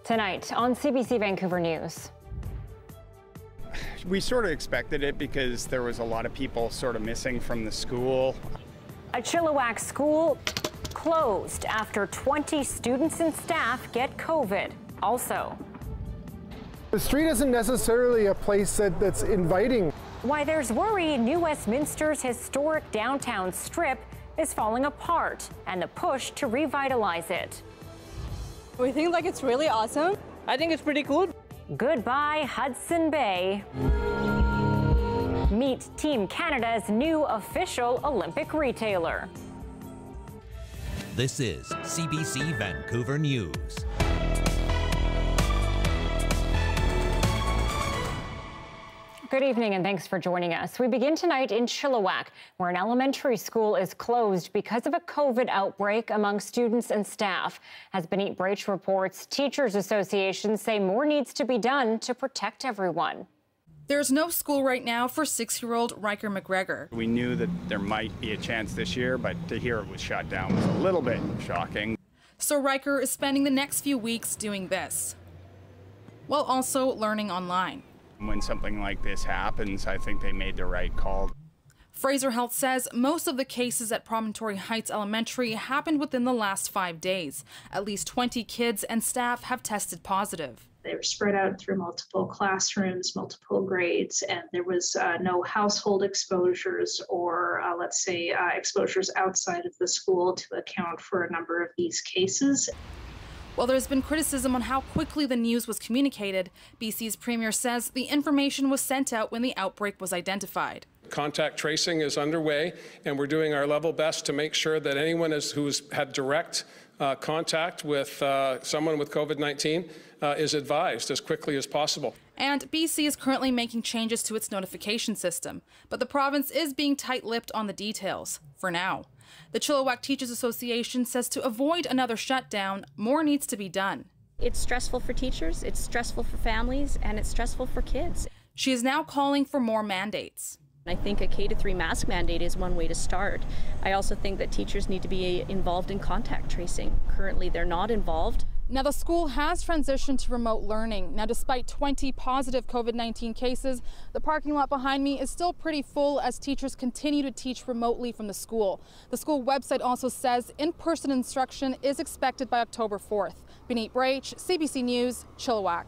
Tonight on CBC Vancouver News. We sort of expected it because there was a lot of people sort of missing from the school. A Chilliwack school closed after 20 students and staff get COVID. Also, the street isn't necessarily a place that's inviting. Why there's worry New Westminster's historic downtown strip is falling apart and the push to revitalize it. We think it's really awesome. I think it's pretty cool. Goodbye, Hudson Bay. Meet Team Canada's new official Olympic retailer. This is CBC Vancouver News. Good evening and thanks for joining us. We begin tonight in Chilliwack, where an elementary school is closed because of a COVID outbreak among students and staff. As Benit Brach reports, teachers associations say more needs to be done to protect everyone. There's no school right now for 6-year-old Riker McGregor. We knew that there might be a chance this year, but to hear it was shut down was a little bit shocking. So Riker is spending the next few weeks doing this, while also learning online. When something like this happens, I think they made the right call. Fraser Health says most of the cases at Promontory Heights Elementary happened within the last 5 days. At least 20 kids and staff have tested positive. They were spread out through multiple classrooms, multiple grades, and there was no household exposures or, exposures outside of the school to account for a number of these cases. While there's been criticism on how quickly the news was communicated, BC's Premier says the information was sent out when the outbreak was identified. Contact tracing is underway, and we're doing our level best to make sure that anyone who's had direct contact with someone with COVID-19 is advised as quickly as possible. And BC is currently making changes to its notification system, but the province is being tight-lipped on the details, for now. The Chilliwack Teachers Association says to avoid another shutdown, more needs to be done. It's stressful for teachers, it's stressful for families, and it's stressful for kids. She is now calling for more mandates. I think a K-3 mask mandate is one way to start. I also think that teachers need to be involved in contact tracing. Currently, they're not involved. Now, the school has transitioned to remote learning. Now, despite 20 positive COVID-19 cases, the parking lot behind me is still pretty full as teachers continue to teach remotely from the school. The school website also says in-person instruction is expected by October 4th. Benit Brach, CBC News, Chilliwack.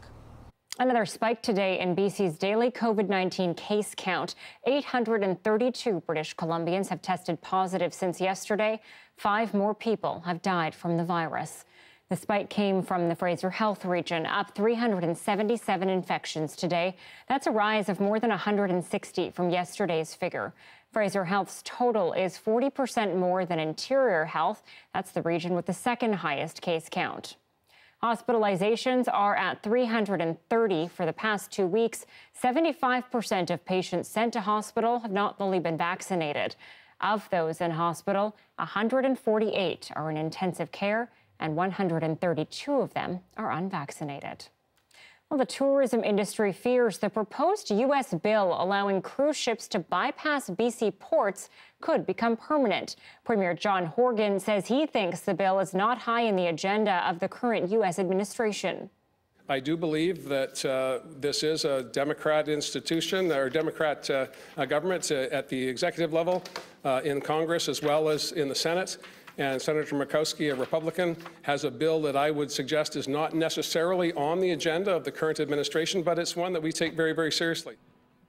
Another spike today in BC's daily COVID-19 case count. 832 British Columbians have tested positive since yesterday. 5 more people have died from the virus. The spike came from the Fraser Health region, up 377 infections today. That's a rise of more than 160 from yesterday's figure. Fraser Health's total is 40% more than Interior Health. That's the region with the second highest case count. Hospitalizations are at 330 for the past 2 weeks. 75% of patients sent to hospital have not fully been vaccinated. Of those in hospital, 148 are in intensive care, and 132 of them are unvaccinated. Well, the tourism industry fears the proposed U.S. bill allowing cruise ships to bypass BC ports could become permanent. Premier John Horgan says he thinks the bill is not high in the agenda of the current U.S. administration. I do believe that this is a Democrat institution or Democrat government at the executive level, in Congress as well as in the Senate. And Senator Murkowski, a Republican, has a bill that I would suggest is not necessarily on the agenda of the current administration, but it's one that we take very, very seriously.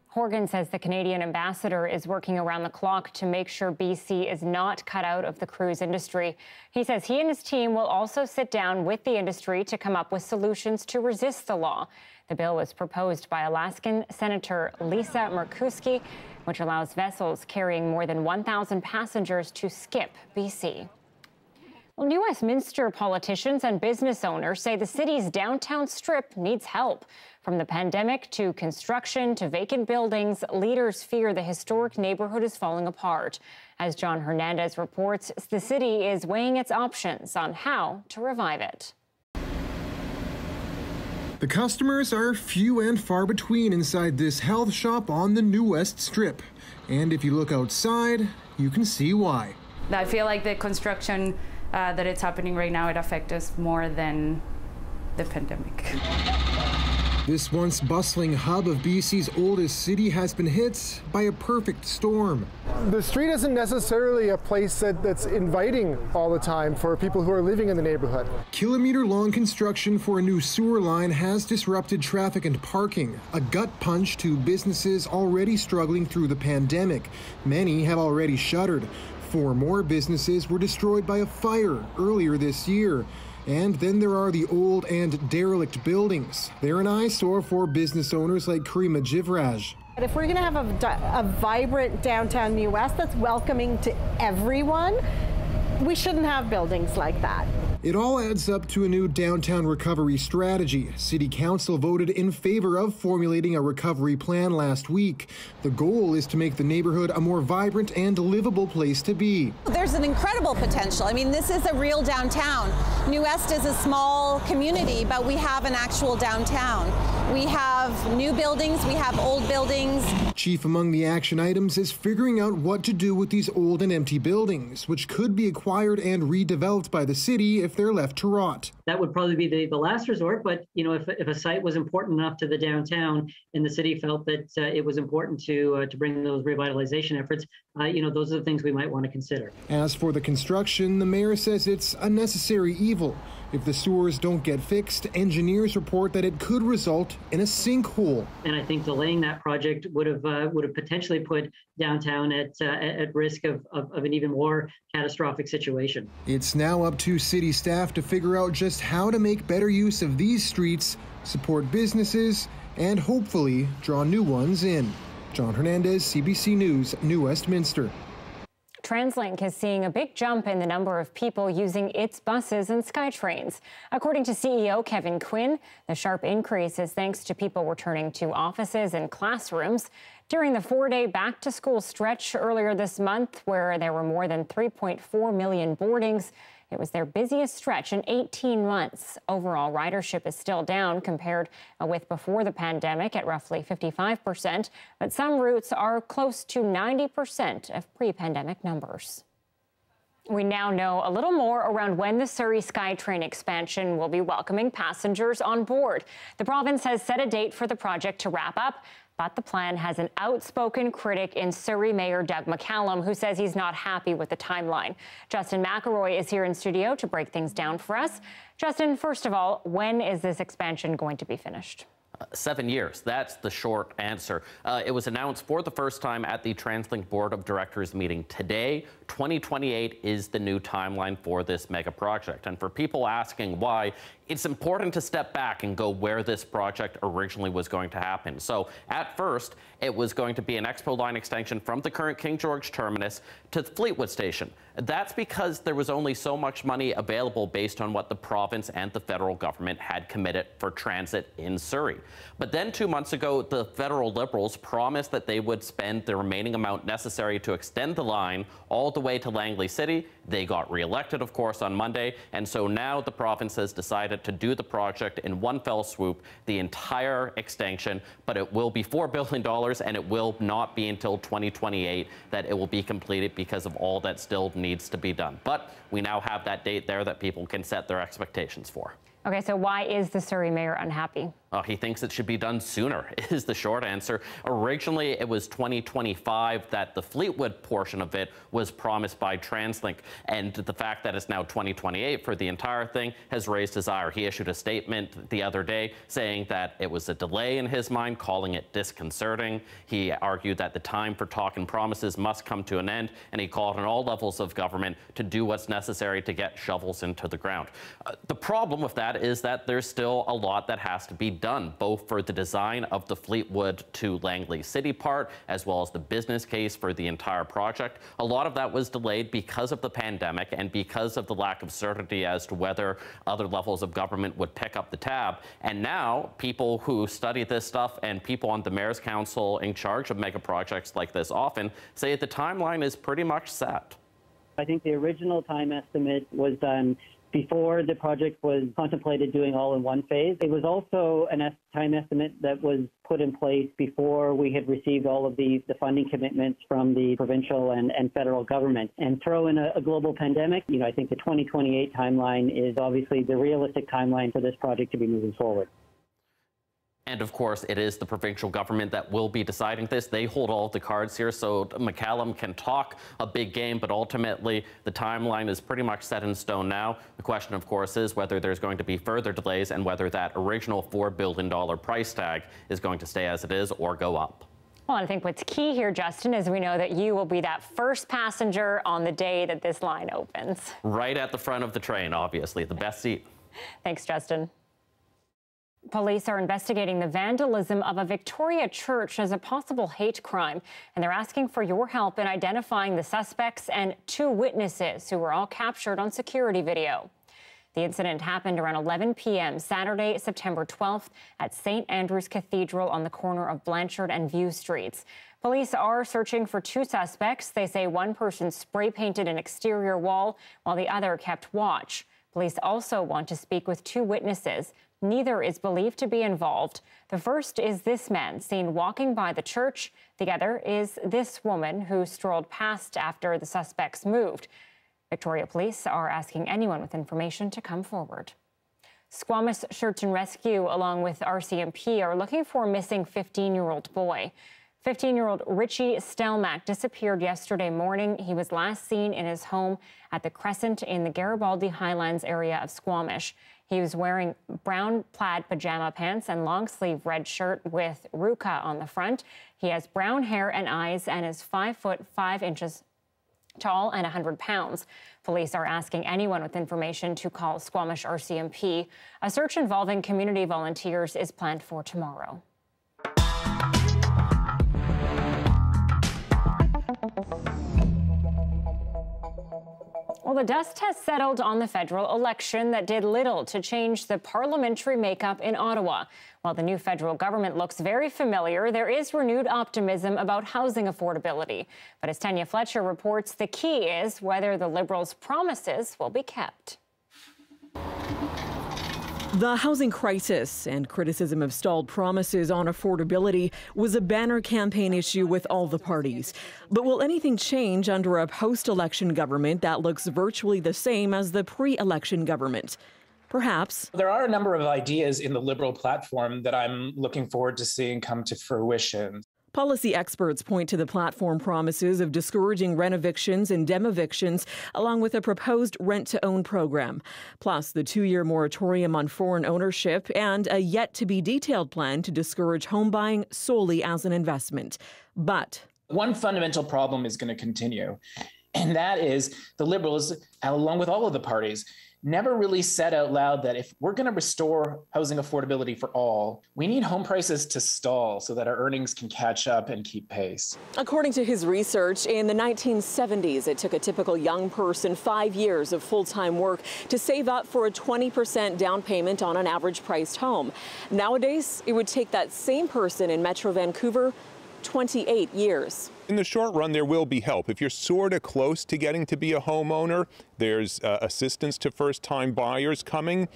Horgan says the Canadian ambassador is working around the clock to make sure BC is not cut out of the cruise industry. He says he and his team will also sit down with the industry to come up with solutions to resist the law. The bill was proposed by Alaskan Senator Lisa Murkowski, which allows vessels carrying more than 1,000 passengers to skip BC. Well, New Westminster politicians and business owners say the city's downtown strip needs help. From the pandemic to construction to vacant buildings, leaders fear the historic neighborhood is falling apart. As John Hernandez reports, the city is weighing its options on how to revive it. The customers are few and far between inside this health shop on the New West Strip. And if you look outside, you can see why. I feel like the construction that it's happening right now, it affects us more than the pandemic. This once bustling hub of BC's oldest city has been hit by a perfect storm. The street isn't necessarily a place that's inviting all the time for people who are living in the neighborhood. Kilometer-long construction for a new sewer line has disrupted traffic and parking, a gut punch to businesses already struggling through the pandemic. Many have already shuttered. 4 more businesses were destroyed by a fire earlier this year. And then there are the old and derelict buildings. They're an eyesore for business owners like Karima Jivraj. If we're going to have a vibrant downtown New West that's welcoming to everyone, we shouldn't have buildings like that. It all adds up to a new downtown recovery strategy. City Council voted in favor of formulating a recovery plan last week. The goal is to make the neighborhood a more vibrant and livable place to be. There's an incredible potential. I mean, this is a real downtown. New West is a small community, but we have an actual downtown. We have new buildings, we have old buildings. Chief among the action items is figuring out what to do with these old and empty buildings, which could be acquired and redeveloped by the city if they're left to rot. That would probably be the last resort, but if a site was important enough to the downtown and the city felt that it was important to bring those revitalization efforts, those are the things we might want to consider. As for the construction, the mayor says it's a necessary evil. If the sewers don't get fixed, engineers report that it could result in a sinkhole. And I think delaying that project would have potentially put downtown at risk of an even more catastrophic situation. It's now up to city staff to figure out just how to make better use of these streets, support businesses, and hopefully draw new ones in. John Hernandez, CBC News, New Westminster. Translink is seeing a big jump in the number of people using its buses and SkyTrains. According to CEO Kevin Quinn, the sharp increase is thanks to people returning to offices and classrooms. During the 4-day back-to-school stretch earlier this month, where there were more than 3.4 million boardings, it was their busiest stretch in 18 months. Overall, ridership is still down compared with before the pandemic at roughly 55%, but some routes are close to 90% of pre-pandemic numbers. We now know a little more around when the Surrey SkyTrain expansion will be welcoming passengers on board. The province has set a date for the project to wrap up, but the plan has an outspoken critic in Surrey Mayor Doug McCallum, who says he's not happy with the timeline. Justin McElroy is here in studio to break things down for us. Justin, first of all, when is this expansion going to be finished? 7 years. That's the short answer. It was announced for the first time at the Translink Board of Directors meeting today. 2028 is the new timeline for this mega project. And for people asking why, it's important to step back and go where this project originally was going to happen. So at first, it was going to be an Expo line extension from the current King George terminus to the Fleetwood station. That's because there was only so much money available based on what the province and the federal government had committed for transit in Surrey. But then 2 months ago, the federal Liberals promised that they would spend the remaining amount necessary to extend the line all the way to Langley City. They got reelected, of course, on Monday. And so now the province has decided to do the project in one fell swoop, the entire extension, but it will be $4 billion and it will not be until 2028 that it will be completed because of all that still needs to be done. But we now have that date there that people can set their expectations for. Okay, so why is the Surrey mayor unhappy? He thinks it should be done sooner, is the short answer. Originally, it was 2025 that the Fleetwood portion of it was promised by Translink. And the fact that it's now 2028 for the entire thing has raised his ire. He issued a statement the other day saying that it was a delay in his mind, calling it disconcerting. He argued that the time for talk and promises must come to an end, and he called on all levels of government to do what's necessary to get shovels into the ground. The problem with that is that there's still a lot that has to be done, both for the design of the Fleetwood to Langley City part, as well as the business case for the entire project. A lot of that was delayed because of the pandemic and because of the lack of certainty as to whether other levels of government would pick up the tab. And now people who study this stuff and people on the Mayor's Council in charge of mega projects like this often say the timeline is pretty much set. I think the original time estimate was done before the project was contemplated doing all in one phase. It was also a time estimate that was put in place before we had received all of the funding commitments from the provincial and federal government. And throw in a global pandemic, I think the 2028 timeline is obviously the realistic timeline for this project to be moving forward. And of course, it is the provincial government that will be deciding this. They hold all of the cards here, so McCallum can talk a big game, but ultimately the timeline is pretty much set in stone now. The question, of course, is whether there's going to be further delays and whether that original $4 billion price tag is going to stay as it is or go up. Well, I think what's key here, Justin, is we know that you will be that first passenger on the day that this line opens. Right at the front of the train, obviously, the best seat. Thanks, Justin. Police are investigating the vandalism of a Victoria church as a possible hate crime, and they're asking for your help in identifying the suspects and 2 witnesses who were all captured on security video. The incident happened around 11 p.m. Saturday, September 12th at St. Andrew's Cathedral on the corner of Blanchard and View Streets. Police are searching for 2 suspects. They say one person spray painted an exterior wall while the other kept watch. Police also want to speak with 2 witnesses. Neither is believed to be involved. The first is this man seen walking by the church. The other is this woman who strolled past after the suspects moved. Victoria Police are asking anyone with information to come forward. Squamish Search and Rescue, along with RCMP, are looking for a missing 15-year-old boy. 15-year-old Richie Stelmack disappeared yesterday morning. He was last seen in his home at the Crescent in the Garibaldi Highlands area of Squamish. He was wearing brown plaid pajama pants and long-sleeve red shirt with Ruka on the front. He has brown hair and eyes and is 5 foot 5 inches tall and 100 pounds. Police are asking anyone with information to call Squamish RCMP. A search involving community volunteers is planned for tomorrow. Well, the dust has settled on the federal election that did little to change the parliamentary makeup in Ottawa. While the new federal government looks very familiar, there is renewed optimism about housing affordability. But as Tanya Fletcher reports, the key is whether the Liberals' promises will be kept. The housing crisis and criticism of stalled promises on affordability was a banner campaign issue with all the parties. But will anything change under a post-election government that looks virtually the same as the pre-election government? Perhaps. There are a number of ideas in the Liberal platform that I'm looking forward to seeing come to fruition. Policy experts point to the platform promises of discouraging rent-evictions and dem-evictions, along with a proposed rent-to-own program, plus the 2-year moratorium on foreign ownership and a yet-to-be-detailed plan to discourage home buying solely as an investment. But one fundamental problem is going to continue, and that is the Liberals, along with all of the parties, never really said out loud that if we're going to restore housing affordability for all, we need home prices to stall so that our earnings can catch up and keep pace. According to his research, in the 1970s, it took a typical young person 5 years of full-time work to save up for a 20% down payment on an average-priced home. Nowadays, it would take that same person in Metro Vancouver 28 years. In the short run, there will be help. If you're sort of close to getting to be a homeowner, there's assistance to first-time buyers coming.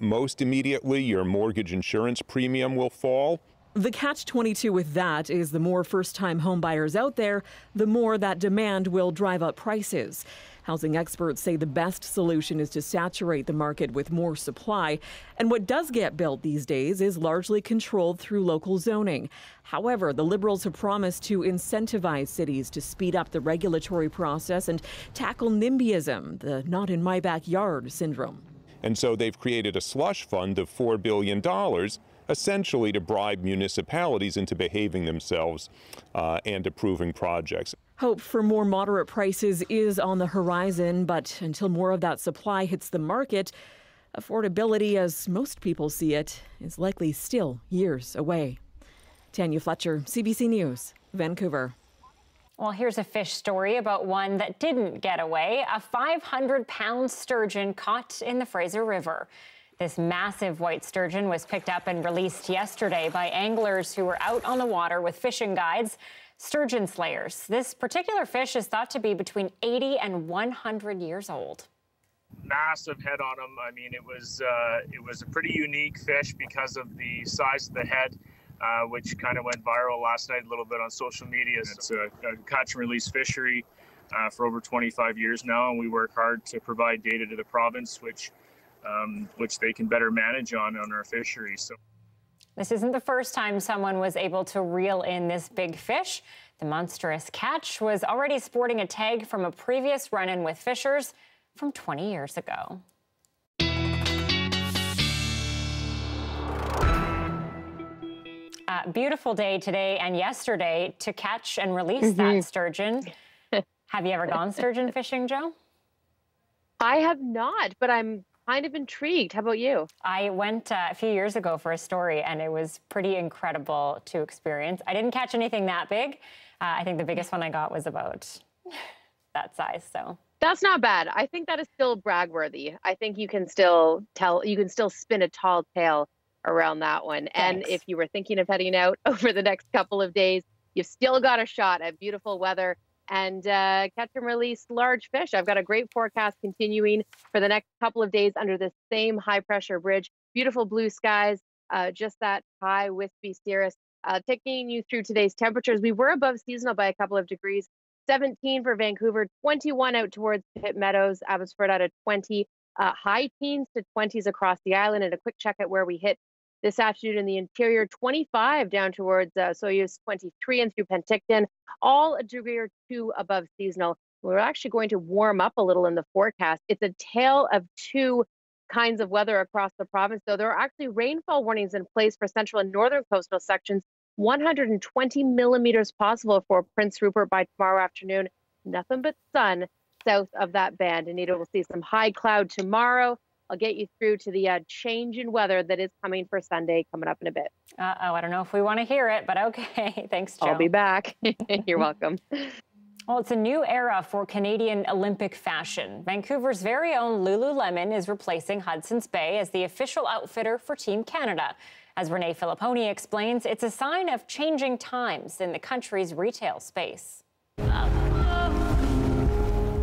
Most immediately, your mortgage insurance premium will fall. The catch-22 with that is the more first-time home buyers out there, the more that demand will drive up prices. Housing experts say the best solution is to saturate the market with more supply. And what does get built these days is largely controlled through local zoning. However, the Liberals have promised to incentivize cities to speed up the regulatory process and tackle NIMBYism, the not-in-my-backyard syndrome. And so they've created a slush fund of $4 billion, essentially to bribe municipalities into behaving themselves and approving projects. Hope for more moderate prices is on the horizon, but until more of that supply hits the market, affordability, as most people see it, is likely still years away. Tanya Fletcher, CBC News, Vancouver. Well, here's a fish story about one that didn't get away, a 500-pound sturgeon caught in the Fraser River. This massive white sturgeon was picked up and released yesterday by anglers who were out on the water with fishing guides. Sturgeon slayers. This particular fish is thought to be between 80 and 100 years old. massive head on him. I mean, it was a pretty unique fish because of the size of the head, which kind of went viral last night a little bit on social media. It's a catch and release fishery for over 25 years now, and we work hard to provide data to the province, which they can better manage on our fishery. So. This isn't the first time someone was able to reel in this big fish. The monstrous catch was already sporting a tag from a previous run-in with fishers from 20 years ago. Beautiful day today and yesterday to catch and release that sturgeon. Have you ever gone sturgeon fishing, Joe? I have not, but I'm kind of intrigued. How about you? I went a few years ago for a story, and it was pretty incredible to experience. I didn't catch anything that big. I think the biggest one I got was about that size. So that's not bad. I think that is still brag-worthy. I think you can still spin a tall tale around that one. Thanks. And if you were thinking of heading out over the next couple of days, you've still got a shot at beautiful weather and catch and release large fish. I've got a great forecast continuing for the next couple of days under this same high pressure bridge. Beautiful blue skies, just that high wispy cirrus. Taking you through today's temperatures, we were above seasonal by a couple of degrees. 17 for Vancouver, 21 out towards Pitt Meadows, Abbotsford at a 20, high teens to 20s across the island. And a quick check at where we hit this afternoon in the interior, 25 down towards Soyuz, 23 and through Penticton, all a degree or two above seasonal. We're actually going to warm up a little in the forecast. It's a tale of two kinds of weather across the province, though there are actually rainfall warnings in place for central and northern coastal sections. 120 millimeters possible for Prince Rupert by tomorrow afternoon. Nothing but sun south of that band. Anita, will see some high cloud tomorrow. I'll get you through to the change in weather that is coming for Sunday, coming up in a bit. I don't know if we want to hear it, but okay. Thanks, Joe. I'll be back. You're welcome. Well, it's a new era for Canadian Olympic fashion. Vancouver's very own Lululemon is replacing Hudson's Bay as the official outfitter for Team Canada. As Renee Filipponi explains, it's a sign of changing times in the country's retail space.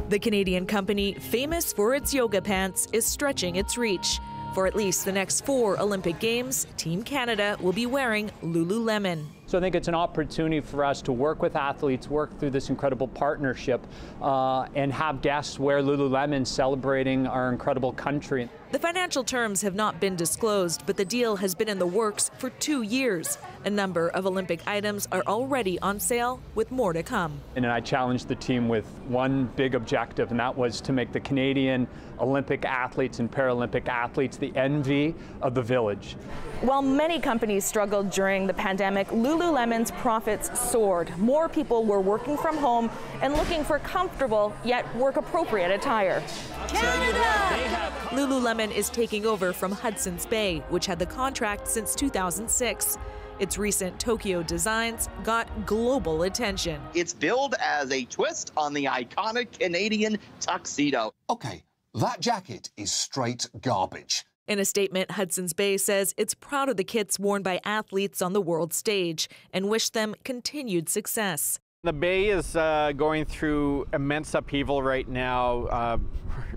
The Canadian company, famous for its yoga pants, is stretching its reach. For at least the next 4 Olympic Games, Team Canada will be wearing Lululemon. So I think it's an opportunity for us to work with athletes, work through this incredible partnership, and have guests wear Lululemon celebrating our incredible country. The financial terms have not been disclosed, but the deal has been in the works for 2 years. A number of Olympic items are already on sale, with more to come. And I challenged the team with one big objective, and that was to make the Canadian Olympic athletes and Paralympic athletes the envy of the village. While many companies struggled during the pandemic, Lululemon's profits soared. More people were working from home and looking for comfortable yet work-appropriate attire. Canada! Lululemon is taking over from Hudson's Bay, which had the contract since 2006. Its recent Tokyo designs got global attention. It's billed as a twist on the iconic Canadian tuxedo. Okay, that jacket is straight garbage. In a statement, Hudson's Bay says it's proud of the kits worn by athletes on the world stage and wish them continued success. The Bay is going through immense upheaval right now,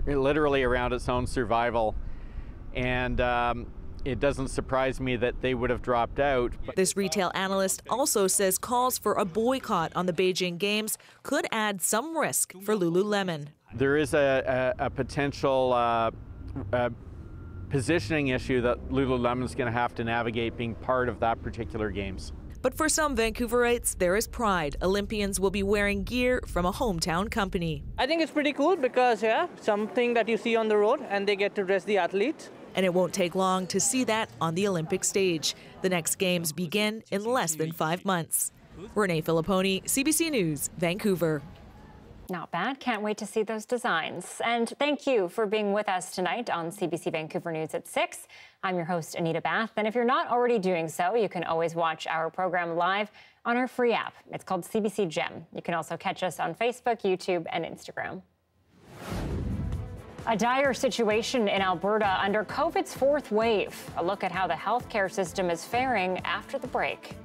literally around its own survival. And it doesn't surprise me that they would have dropped out. This retail analyst also says calls for a boycott on the Beijing Games could add some risk for Lululemon. There is a potential positioning issue that Lululemon's going to have to navigate being part of that particular games. But for some Vancouverites, there is pride. Olympians will be wearing gear from a hometown company. I think it's pretty cool because, yeah, something that you see on the road and they get to dress the athletes. And it won't take long to see that on the Olympic stage. The next games begin in less than 5 months. Renee Filipponi, CBC News, Vancouver. Not bad. Can't wait to see those designs. And thank you for being with us tonight on CBC Vancouver News at 6. I'm your host, Anita Bathe. And if you're not already doing so, you can always watch our program live on our free app. It's called CBC Gem. You can also catch us on Facebook, YouTube, and Instagram. A dire situation in Alberta under COVID's 4th wave. A look at how the healthcare system is faring after the break.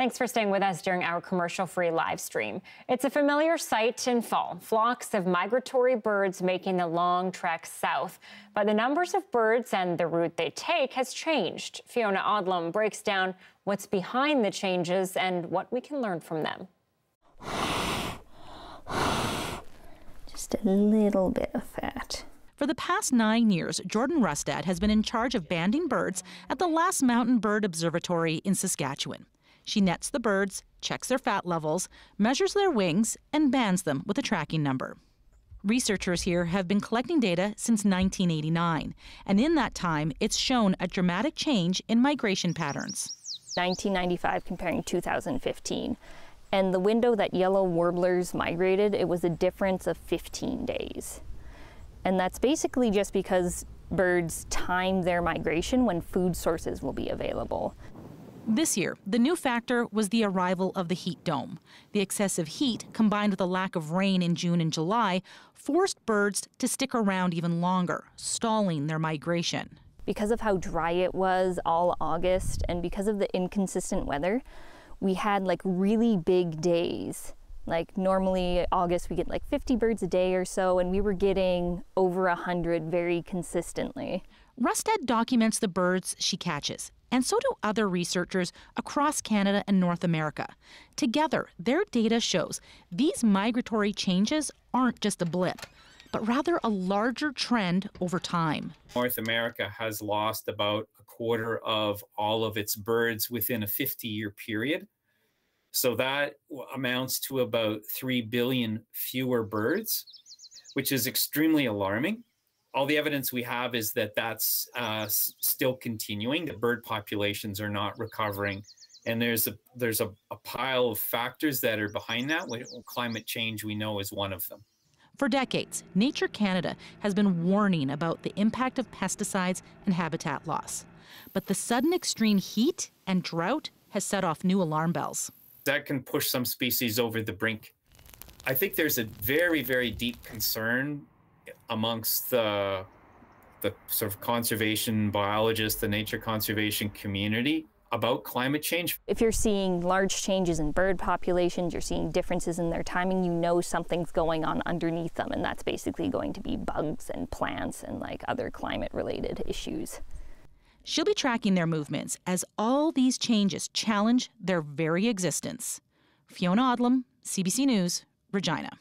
Thanks for staying with us during our commercial-free live stream. It's a familiar sight in fall, flocks of migratory birds making the long trek south. But the numbers of birds and the route they take has changed. Fiona Odlum breaks down what's behind the changes and what we can learn from them. Just a little bit of that. For the past 9 years, Jordan Rustad has been in charge of banding birds at the Last Mountain Bird Observatory in Saskatchewan. She nets the birds, checks their fat levels, measures their wings, and bands them with a tracking number. Researchers here have been collecting data since 1989, and in that time, it's shown a dramatic change in migration patterns. 1995 comparing 2015. And the window that yellow warblers migrated, it was a difference of 15 days. And that's basically just because birds time their migration when food sources will be available. This year, the new factor was the arrival of the heat dome. The excessive heat, combined with a lack of rain in June and July, forced birds to stick around even longer, stalling their migration. Because of how dry it was all August and because of the inconsistent weather, we had like really big days. Like normally August we get like 50 birds a day or so, and we were getting over 100 very consistently. Rustad documents the birds she catches, and so do other researchers across Canada and North America. Together, their data shows these migratory changes aren't just a blip, but rather a larger trend over time. North America has lost about a quarter of all of its birds within a 50-year period. So that amounts to about 3 billion fewer birds, which is extremely alarming. All the evidence we have is that that's still continuing. The bird populations are not recovering. And there's a pile of factors that are behind that. Climate change, we know, is one of them. For decades, Nature Canada has been warning about the impact of pesticides and habitat loss. But the sudden extreme heat and drought has set off new alarm bells. That can push some species over the brink. I think there's a very, very deep concern amongst the sort of conservation biologists, the nature conservation community about climate change. If you're seeing large changes in bird populations, you're seeing differences in their timing, you know something's going on underneath them, and that's basically going to be bugs and plants and like other climate-related issues. She'll be tracking their movements as all these changes challenge their very existence. Fiona Odlum, CBC News, Regina.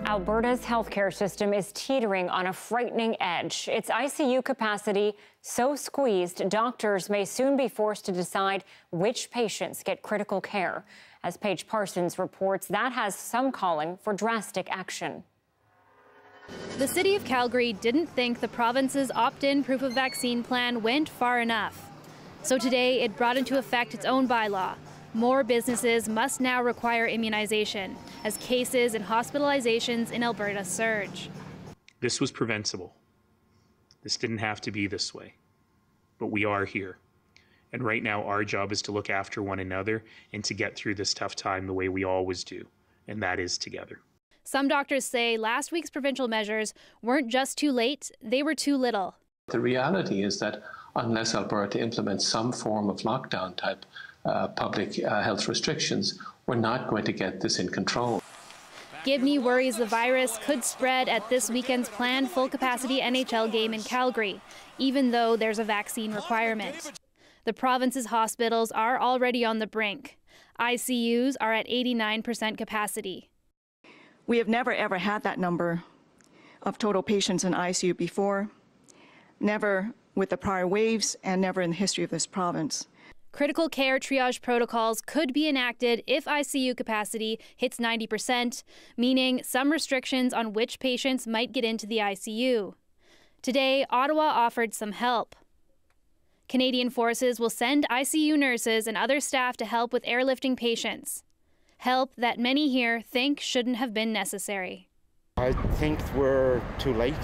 Alberta's healthcare system is teetering on a frightening edge. Its ICU capacity so squeezed, doctors may soon be forced to decide which patients get critical care. As Paige Parsons reports, that has some calling for drastic action. The city of Calgary didn't think the province's opt-in proof of vaccine plan went far enough. So today it brought into effect its own bylaw. More businesses must now require immunization as cases and hospitalizations in Alberta surge. This was preventable. This didn't have to be this way, but we are here. And right now our job is to look after one another and to get through this tough time the way we always do, and that is together. Some doctors say last week's provincial measures weren't just too late, they were too little. The reality is that unless Alberta implements some form of lockdown type public health restrictions, we're not going to get this in control. Gibney worries the virus could spread at this weekend's planned full-capacity NHL game in Calgary, even though there's a vaccine requirement. The province's hospitals are already on the brink. ICUs are at 89% capacity. We have never ever had that number of total patients in ICU before, never with the prior waves and never in the history of this province. Critical care triage protocols could be enacted if ICU capacity hits 90%, meaning some restrictions on which patients might get into the ICU. Today, Ottawa offered some help. Canadian Forces will send ICU nurses and other staff to help with airlifting patients. Help that many here think shouldn't have been necessary. I think we're too late.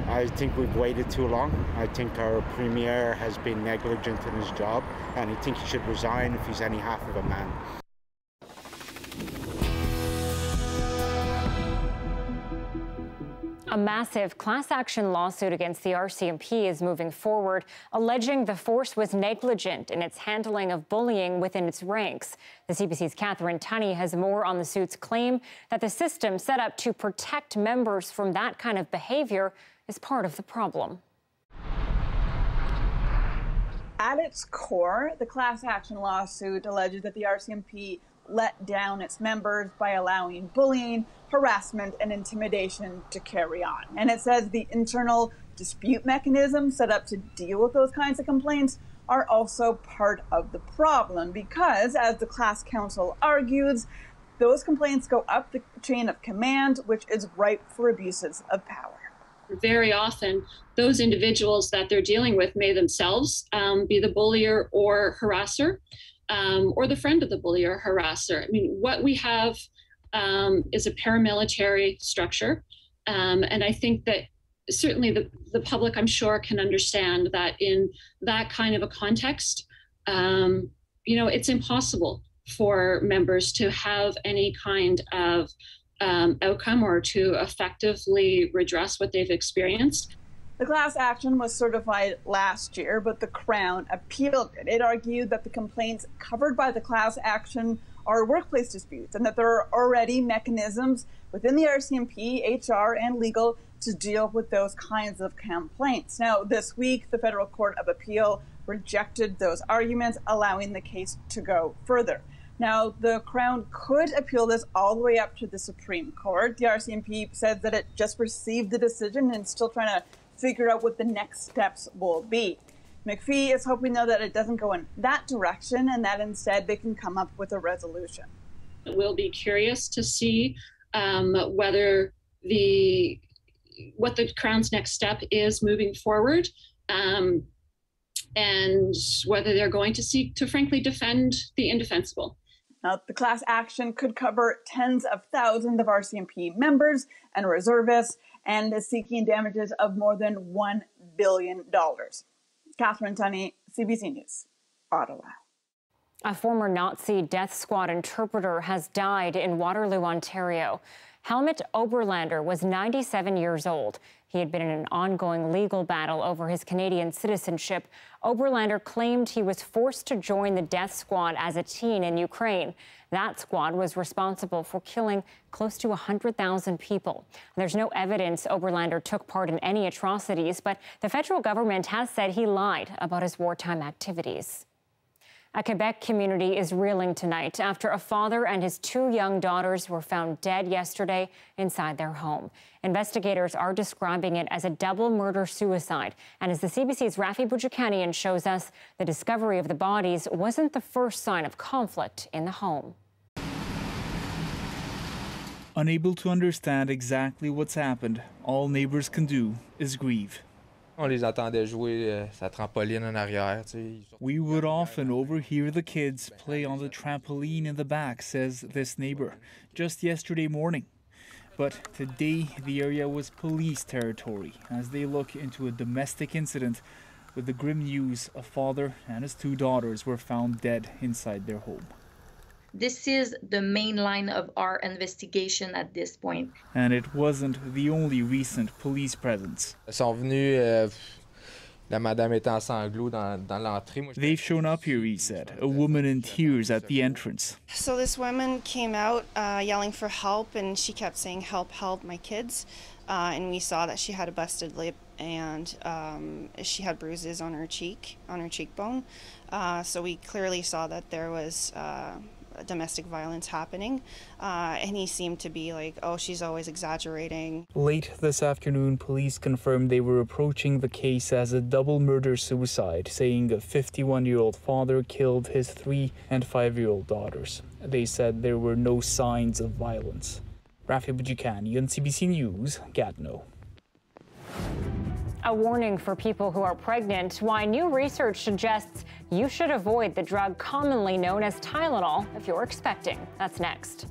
I think we've waited too long. I think our Premier has been negligent in his job, and I think he should resign if he's any half of a man. A massive class action lawsuit against the RCMP is moving forward, alleging the force was negligent in its handling of bullying within its ranks. The CBC's Catherine Tunney has more on the suit's claim that the system set up to protect members from that kind of behavior is part of the problem. At its core, the class action lawsuit alleges that the RCMP let down its members by allowing bullying, harassment, and intimidation to carry on. And it says the internal dispute mechanisms set up to deal with those kinds of complaints are also part of the problem because, as the class council argues, those complaints go up the chain of command, which is ripe for abuses of power. Very often, those individuals that they're dealing with may themselves be the bullier or harasser, or the friend of the bullier or harasser. I mean, what we have is a paramilitary structure, and I think that certainly the public, I'm sure, can understand that in that kind of a context, it's impossible for members to have any kind of outcome or to effectively redress what they've experienced. The class action was certified last year, but the Crown appealed it. It argued that the complaints covered by the class action are workplace disputes and that there are already mechanisms within the RCMP, HR, and legal to deal with those kinds of complaints. Now, this week, the Federal Court of Appeal rejected those arguments, allowing the case to go further. Now, the Crown could appeal this all the way up to the Supreme Court. The RCMP says that it just received the decision and is still trying to figure out what the next steps will be. McPhee is hoping, though, that it doesn't go in that direction and that instead they can come up with a resolution. We'll be curious to see whether what the Crown's next step is moving forward, and whether they're going to seek to frankly defend the indefensible. Now, the class action could cover tens of thousands of RCMP members and reservists and is seeking damages of more than $1 billion. Catherine Tunney, CBC News, Ottawa. A former Nazi death squad interpreter has died in Waterloo, Ontario. Helmut Oberlander was 97 years old. He had been in an ongoing legal battle over his Canadian citizenship. Oberlander claimed he was forced to join the death squad as a teen in Ukraine. That squad was responsible for killing close to 100,000 people. There's no evidence Oberlander took part in any atrocities, but the federal government has said he lied about his wartime activities. A Quebec community is reeling tonight after a father and his 2 young daughters were found dead yesterday inside their home. Investigators are describing it as a double murder-suicide. And as the CBC's Rafi Boudjikanian shows us, the discovery of the bodies wasn't the first sign of conflict in the home. Unable to understand exactly what's happened, all neighbors can do is grieve. On les entendait jouer sa trampoline en arrière. We would often overhear the kids play on the trampoline in the back, says this neighbor, just yesterday morning. But today, the area was police territory as they look into a domestic incident with the grim news a father and his 2 daughters were found dead inside their home. This is the main line of our investigation at this point. And it wasn't the only recent police presence. Sont venus, la madame était en sanglots dans l'entrée. They've shown up here, he said, a woman in tears at the entrance. So this woman came out yelling for help, and she kept saying, "Help, help, my kids." And we saw that she had a busted lip and she had bruises on her cheekbone. So we clearly saw that there was domestic violence happening. And he seemed to be like, oh, she's always exaggerating. Late this afternoon, police confirmed they were approaching the case as a double murder-suicide, saying a 51-year-old father killed his 3- and 5-year-old daughters. They said there were no signs of violence. Rafi Bujikani, CBC News, Gatineau. A warning for people who are pregnant, why new research suggests you should avoid the drug commonly known as Tylenol if you're expecting. That's next.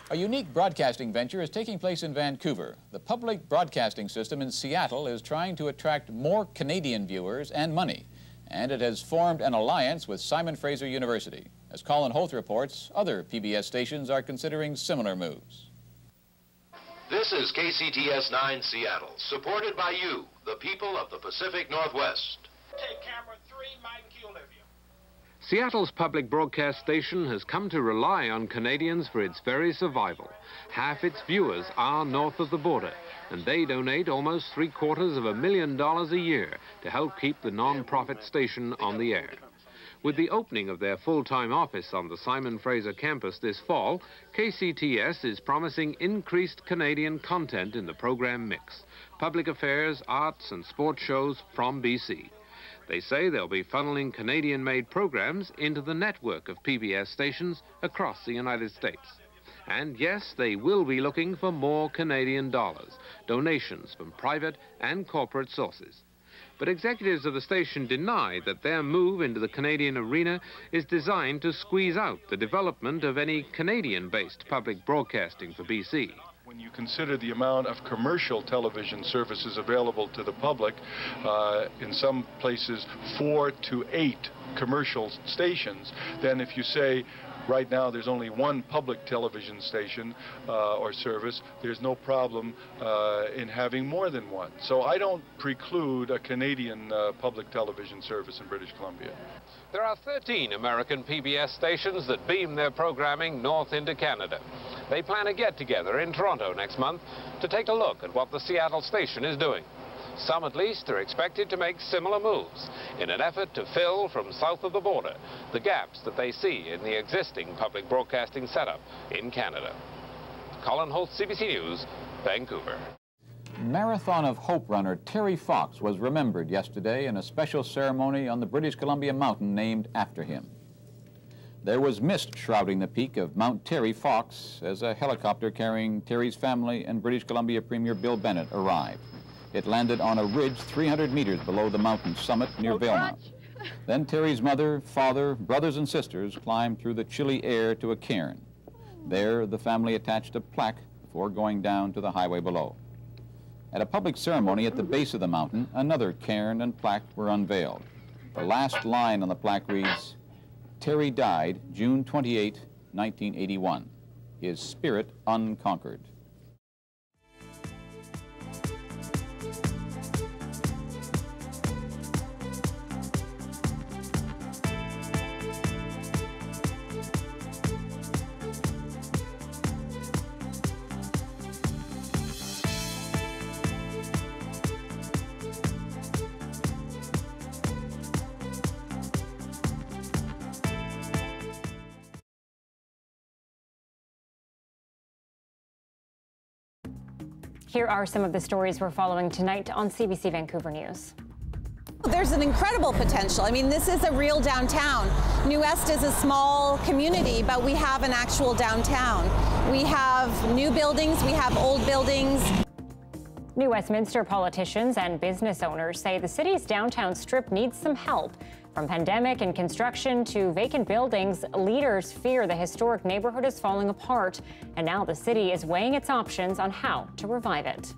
A unique broadcasting venture is taking place in Vancouver. The public broadcasting system in Seattle is trying to attract more Canadian viewers and money, and it has formed an alliance with Simon Fraser University. As Colin Hoth reports, other PBS stations are considering similar moves. This is KCTS 9 Seattle, supported by you, the people of the Pacific Northwest. Take camera 3, Mike Olivia. Seattle's public broadcast station has come to rely on Canadians for its very survival. Half its viewers are north of the border, and they donate almost $750,000 a year to help keep the non-profit station on the air. With the opening of their full-time office on the Simon Fraser campus this fall, KCTS is promising increased Canadian content in the program mix. Public affairs, arts and sports shows from BC. They say they'll be funneling Canadian-made programs into the network of PBS stations across the United States. And yes, they will be looking for more Canadian dollars, donations from private and corporate sources. But executives of the station deny that their move into the Canadian arena is designed to squeeze out the development of any Canadian-based public broadcasting for BC. When you consider the amount of commercial television services available to the public, in some places 4 to 8 commercial stations, then if you say right now there's only one public television station or service, there's no problem in having more than one. So I don't preclude a Canadian public television service in British Columbia. There are 13 American PBS stations that beam their programming north into Canada. They plan a get-together in Toronto next month to take a look at what the Seattle station is doing. Some, at least, are expected to make similar moves in an effort to fill from south of the border the gaps that they see in the existing public broadcasting setup in Canada. Colin Hoth, CBC News, Vancouver. Marathon of Hope runner Terry Fox was remembered yesterday in a special ceremony on the British Columbia mountain named after him. There was mist shrouding the peak of Mount Terry Fox as a helicopter carrying Terry's family and British Columbia Premier Bill Bennett arrived. It landed on a ridge 300 meters below the mountain summit near Valemount. Then Terry's mother, father, brothers and sisters climbed through the chilly air to a cairn. There, the family attached a plaque before going down to the highway below. At a public ceremony at the base of the mountain, another cairn and plaque were unveiled. The last line on the plaque reads, "Terry died June 28, 1981. His spirit unconquered." Here are some of the stories we're following tonight on CBC Vancouver News. There's an incredible potential. I mean, this is a real downtown. New West is a small community, but we have an actual downtown. We have new buildings, we have old buildings. New Westminster politicians and business owners say the city's downtown strip needs some help. From pandemic and construction to vacant buildings, leaders fear the historic neighborhood is falling apart, and now the city is weighing its options on how to revive it.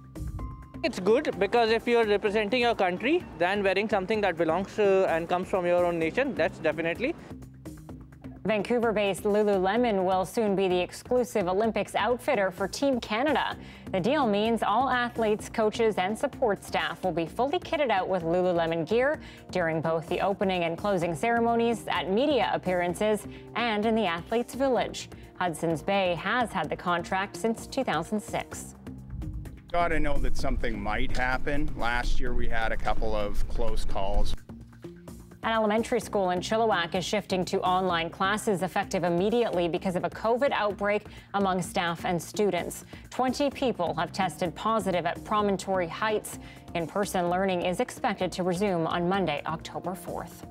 It's good because if you're representing your country, then wearing something that belongs to and comes from your own nation, that's definitely. Vancouver-based Lululemon will soon be the exclusive Olympics outfitter for Team Canada. The deal means all athletes, coaches, and support staff will be fully kitted out with Lululemon gear during both the opening and closing ceremonies, at media appearances, and in the athletes' village. Hudson's Bay has had the contract since 2006. Got to know that something might happen. Last year we had a couple of close calls. An elementary school in Chilliwack is shifting to online classes effective immediately because of a COVID outbreak among staff and students. 20 people have tested positive at Promontory Heights. In-person learning is expected to resume on Monday, October 4th.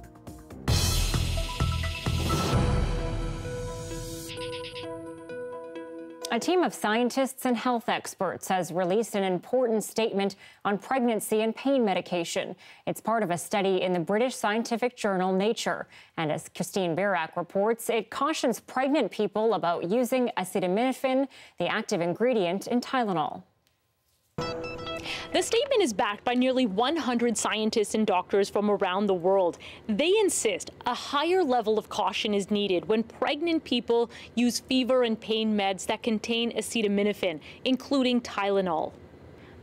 A team of scientists and health experts has released an important statement on pregnancy and pain medication. It's part of a study in the British scientific journal Nature. And as Christine Birack reports, it cautions pregnant people about using acetaminophen, the active ingredient in Tylenol. The statement is backed by nearly 100 scientists and doctors from around the world. They insist a higher level of caution is needed when pregnant people use fever and pain meds that contain acetaminophen, including Tylenol.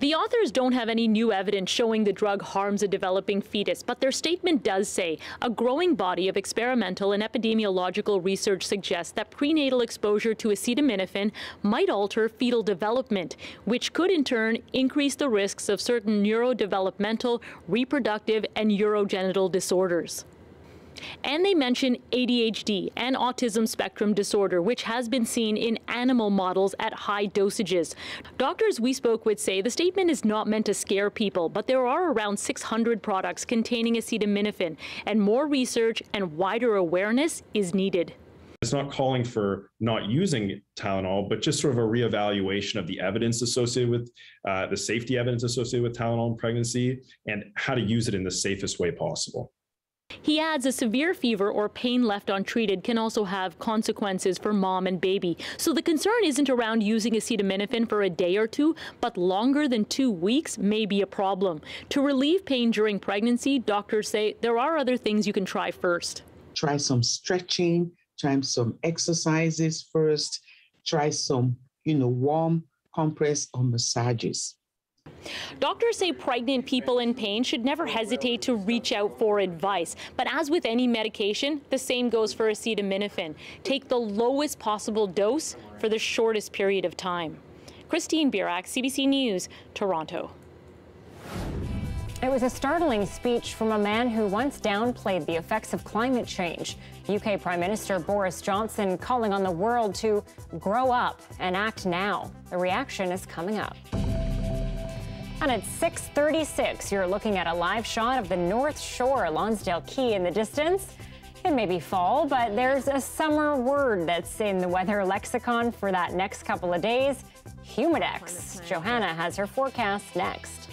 The authors don't have any new evidence showing the drug harms a developing fetus, but their statement does say a growing body of experimental and epidemiological research suggests that prenatal exposure to acetaminophen might alter fetal development, which could in turn increase the risks of certain neurodevelopmental, reproductive, and urogenital disorders. And they mention ADHD and autism spectrum disorder, which has been seen in animal models at high dosages. Doctors we spoke with say the statement is not meant to scare people, but there are around 600 products containing acetaminophen, and more research and wider awareness is needed. It's not calling for not using Tylenol, but just sort of a reevaluation of the evidence associated with the safety evidence associated with Tylenol in pregnancy and how to use it in the safest way possible. He adds a severe fever or pain left untreated can also have consequences for mom and baby. So the concern isn't around using acetaminophen for a day or two, but longer than 2 weeks may be a problem. To relieve pain during pregnancy, doctors say there are other things you can try first. Try some stretching, try some exercises first, try some, warm compress or massages. Doctors say pregnant people in pain should never hesitate to reach out for advice. But as with any medication, the same goes for acetaminophen. Take the lowest possible dose for the shortest period of time. Christine Birack, CBC News, Toronto. It was a startling speech from a man who once downplayed the effects of climate change. UK Prime Minister Boris Johnson calling on the world to grow up and act now. The reaction is coming up. And at 6:36, you're looking at a live shot of the North Shore, Lonsdale Quay in the distance. It may be fall, but there's a summer word that's in the weather lexicon for that next couple of days, humidex. Johanna has her forecast next.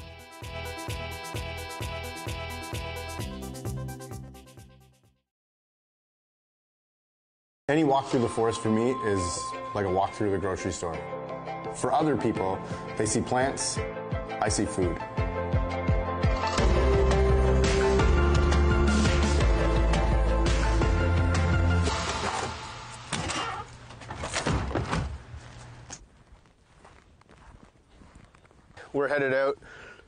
Any walk through the forest for me is like a walk through the grocery store. For other people, they see plants, I see food. We're headed out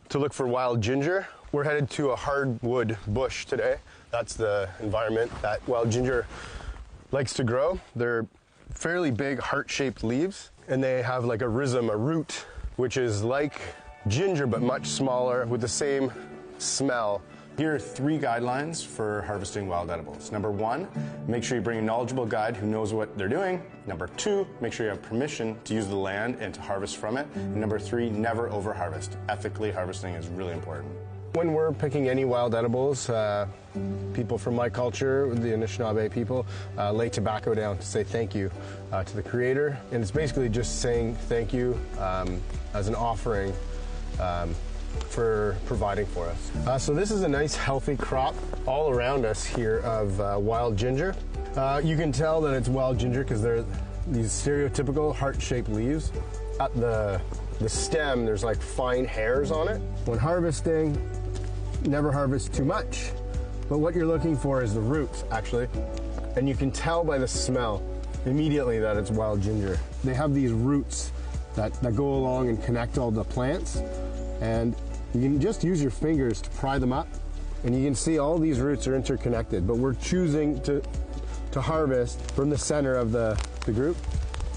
to look for wild ginger. We're headed to a hardwood bush today. That's the environment that wild ginger likes to grow. They're fairly big heart-shaped leaves, and they have like a rhizome, a root, which is like ginger but much smaller with the same smell. Here are 3 guidelines for harvesting wild edibles. Number 1, make sure you bring a knowledgeable guide who knows what they're doing. Number 2, make sure you have permission to use the land and to harvest from it. And number 3, never over-harvest. Ethically harvesting is really important. When we're picking any wild edibles, people from my culture, the Anishinaabe people, lay tobacco down to say thank you to the creator. And it's basically just saying thank you as an offering for providing for us. So this is a nice healthy crop all around us here of wild ginger. You can tell that it's wild ginger because they're these stereotypical heart-shaped leaves. At the stem, there's like fine hairs on it. When harvesting, never harvest too much, but what you're looking for is the roots, actually. and you can tell by the smell immediately that it's wild ginger. They have these roots that go along and connect all the plants, and you can just use your fingers to pry them up, and you can see all these roots are interconnected, but we're choosing to harvest from the center of the group,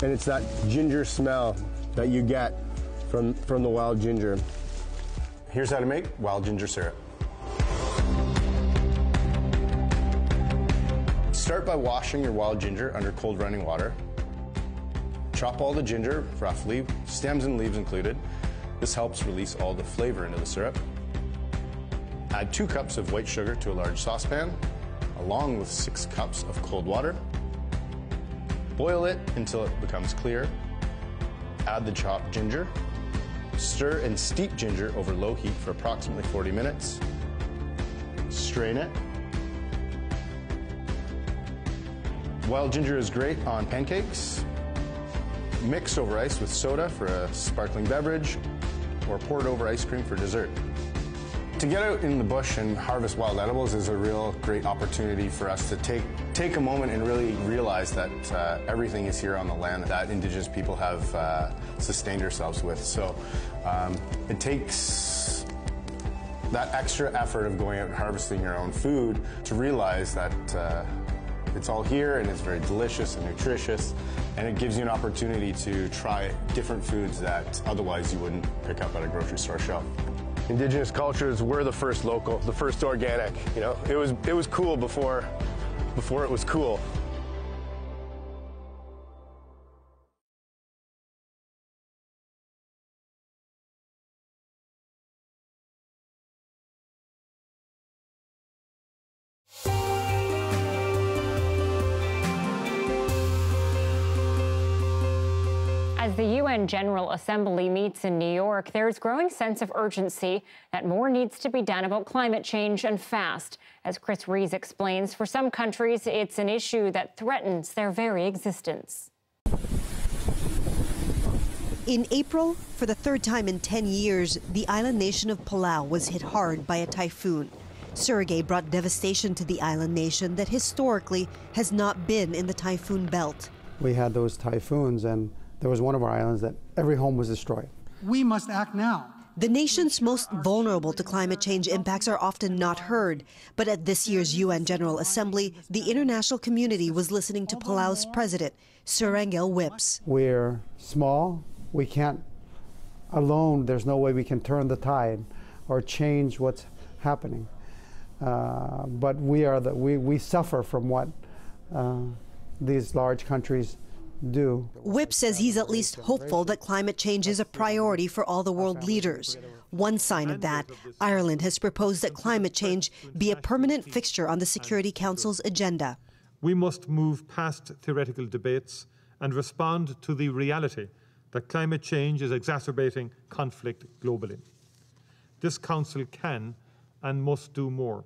and it's that ginger smell that you get from the wild ginger. Here's how to make wild ginger syrup. Start by washing your wild ginger under cold running water. Chop all the ginger roughly, stems and leaves included. This helps release all the flavor into the syrup. Add 2 cups of white sugar to a large saucepan, along with 6 cups of cold water. Boil it until it becomes clear. Add the chopped ginger. Stir and steep ginger over low heat for approximately 40 minutes. Strain it. Wild ginger is great on pancakes, mixed over ice with soda for a sparkling beverage, or poured over ice cream for dessert. To get out in the bush and harvest wild edibles is a real great opportunity for us to take a moment and really realize that everything is here on the land that Indigenous people have sustained ourselves with. So it takes that extra effort of going out and harvesting your own food to realize that it's all here and it's very delicious and nutritious, and it gives you an opportunity to try different foods that otherwise you wouldn't pick up at a grocery store shelf. Indigenous cultures were the first local, the first organic. You know, it was cool before it was cool. As the UN General Assembly meets in New York, there's growing sense of urgency that more needs to be done about climate change, and fast. As Chris Rees explains, for some countries, it's an issue that threatens their very existence. In April, for the third time in 10 years, the island nation of Palau was hit hard by a typhoon. Surrey brought devastation to the island nation that historically has not been in the typhoon belt. We had those typhoons, and there was one of our islands that every home was destroyed. We must act now. The nations most vulnerable to climate change impacts are often not heard. But at this year's UN General Assembly, the international community was listening to Palau's president, Surrey Whips. We're small. We can't alone. There's no way we can turn the tide or change what's happening. But we suffer from what these large countries do. Whip says he's at least hopeful that climate change is a priority for all the world leaders. One sign of that, Ireland has proposed that climate change be a permanent fixture on the Security Council's agenda. We must move past theoretical debates and respond to the reality that climate change is exacerbating conflict globally. This council can and must do more.